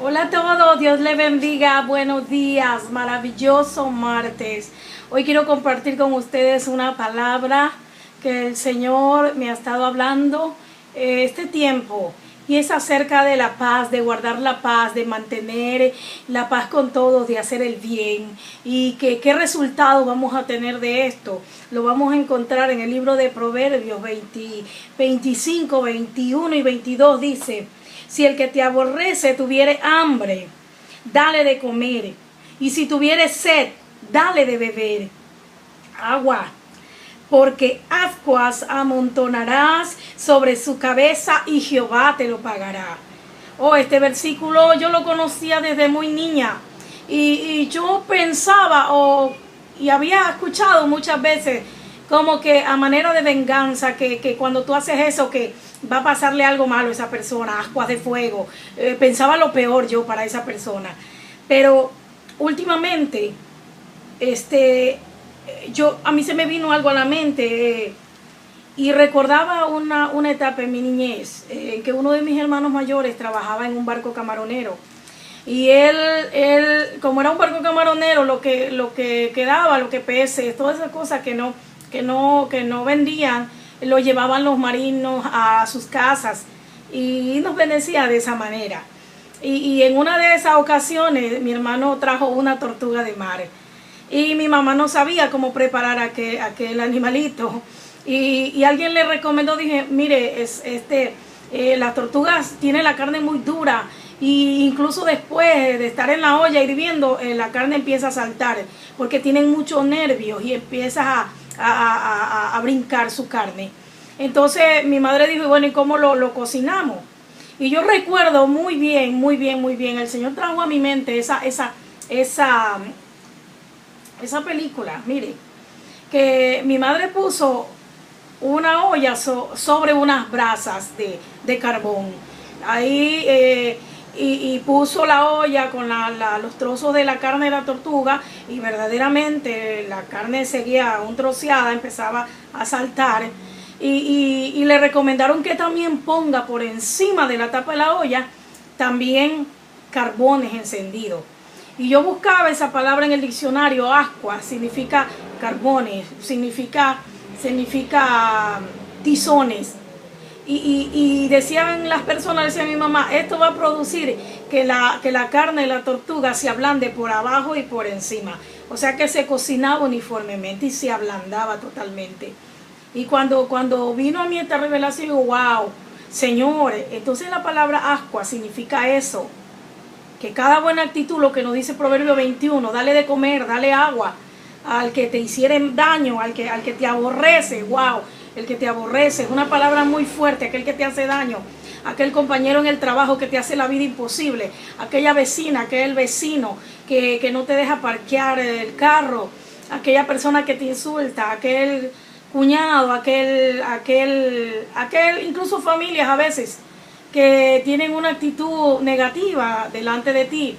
Hola a todos, Dios les bendiga, buenos días, maravilloso martes. Hoy quiero compartir con ustedes una palabra que el Señor me ha estado hablando este tiempo, y es acerca de la paz, de guardar la paz, de mantener la paz con todos, de hacer el bien. Y que qué resultado vamos a tener de esto. Lo vamos a encontrar en el libro de Proverbios 25, 21 y 22 dice: si el que te aborrece tuviere hambre, dale de comer. Y si tuviere sed, dale de beber agua. Porque ascuas amontonarás sobre su cabeza y Jehová te lo pagará. Oh, este versículo yo lo conocía desde muy niña. Y yo pensaba, y había escuchado muchas veces, como que a manera de venganza, que cuando tú haces eso, que va a pasarle algo malo a esa persona, ascuas de fuego. Pensaba lo peor yo para esa persona. Pero últimamente, a mí se me vino algo a la mente, y recordaba una etapa en mi niñez, en que uno de mis hermanos mayores trabajaba en un barco camaronero. Y él como era un barco camaronero, lo que quedaba, lo que peces, todas esas cosas que no vendían, lo llevaban los marinos a sus casas y nos bendecía de esa manera. Y en una de esas ocasiones mi hermano trajo una tortuga de mar y mi mamá no sabía cómo preparar aquel animalito, y alguien le recomendó. Dije, mire, las tortugas tienen la carne muy dura, y incluso después de estar en la olla hirviendo, la carne empieza a saltar porque tienen muchos nervios y empieza a brincar su carne. Entonces mi madre dijo, bueno, ¿y cómo lo cocinamos? Y yo recuerdo muy bien, el Señor trajo a mi mente esa película. Mire, que mi madre puso una olla sobre unas brasas de carbón. Ahí y puso la olla con los trozos de la carne de la tortuga, y verdaderamente la carne seguía un troceada, empezaba a saltar. Y le recomendaron que también ponga por encima de la tapa de la olla también carbones encendidos. Y yo buscaba esa palabra en el diccionario. Ascua significa carbones, significa tizones. Y decían las personas, decía mi mamá, esto va a producir que la carne de la tortuga se ablande por abajo y por encima. O sea que se cocinaba uniformemente y se ablandaba totalmente. Y cuando vino a mí esta revelación, digo, wow, señores, entonces la palabra ascua significa eso. Que cada buena actitud, lo que nos dice Proverbio 21, dale de comer, dale agua al que te hiciera daño, al que te aborrece. Wow, el que te aborrece es una palabra muy fuerte. Aquel que te hace daño, aquel compañero en el trabajo que te hace la vida imposible, aquella vecina, aquel vecino que no te deja parquear el carro, aquella persona que te insulta, aquel cuñado, aquel incluso familias a veces que tienen una actitud negativa delante de ti.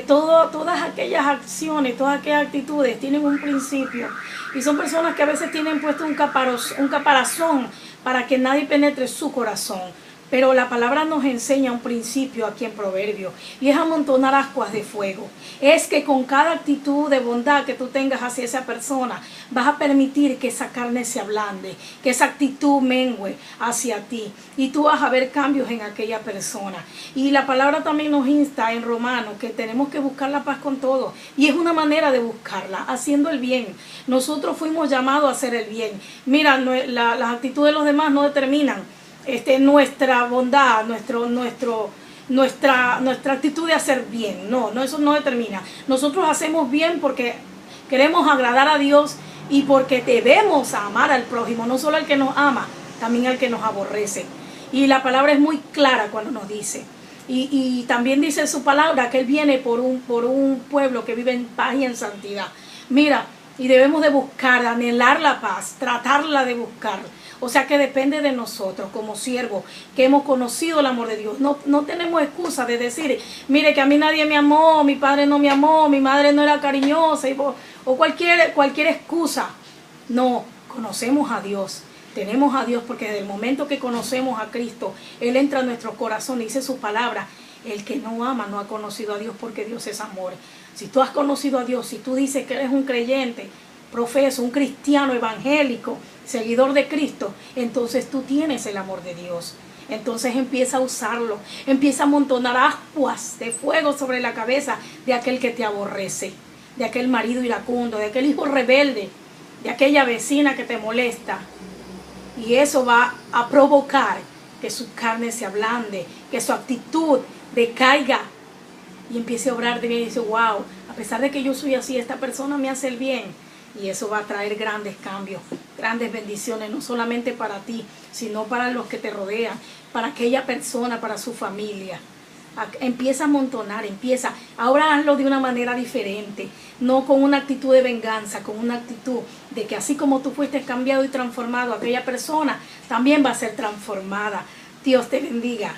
Todas aquellas acciones, todas aquellas actitudes tienen un principio, y son personas que a veces tienen puesto un caparazón para que nadie penetre su corazón. Pero la palabra nos enseña un principio aquí en Proverbios, y es amontonar ascuas de fuego. Es que con cada actitud de bondad que tú tengas hacia esa persona, vas a permitir que esa carne se ablande, que esa actitud mengue hacia ti, y tú vas a ver cambios en aquella persona. Y la palabra también nos insta en Romanos que tenemos que buscar la paz con todos, y es una manera de buscarla, haciendo el bien. Nosotros fuimos llamados a hacer el bien. Mira, las actitudes de los demás no determinan nuestra bondad, nuestra actitud de hacer bien. No, eso no determina. Nosotros hacemos bien porque queremos agradar a Dios y porque debemos amar al prójimo, no solo al que nos ama, también al que nos aborrece. Y la palabra es muy clara cuando nos dice. Y también dice su palabra que Él viene por un pueblo que vive en paz y en santidad. Mira, y debemos de buscar, anhelar la paz, tratarla de buscar. O sea que depende de nosotros como siervos que hemos conocido el amor de Dios. No tenemos excusa de decir, mire, que a mí nadie me amó, mi padre no me amó, mi madre no era cariñosa, o cualquier excusa. No, conocemos a Dios. Tenemos a Dios porque desde el momento que conocemos a Cristo, Él entra en nuestro corazón, dice su palabra, El que no ama no ha conocido a Dios, porque Dios es amor. Si tú has conocido a Dios, si tú dices que eres un creyente, profeso, un cristiano evangélico, seguidor de Cristo, entonces tú tienes el amor de Dios. Entonces empieza a usarlo, empieza a amontonar aguas de fuego sobre la cabeza de aquel que te aborrece, de aquel marido iracundo, de aquel hijo rebelde, de aquella vecina que te molesta. Y eso va a provocar que su carne se ablande, que su actitud decaiga y empiece a obrar de bien. Y dice, wow, a pesar de que yo soy así, esta persona me hace el bien. Y eso va a traer grandes cambios, grandes bendiciones, no solamente para ti, sino para los que te rodean, para aquella persona, para su familia. Empieza a amontonar, ahora hazlo de una manera diferente, no con una actitud de venganza, con una actitud de que así como tú fuiste cambiado y transformado, aquella persona también va a ser transformada. Dios te bendiga.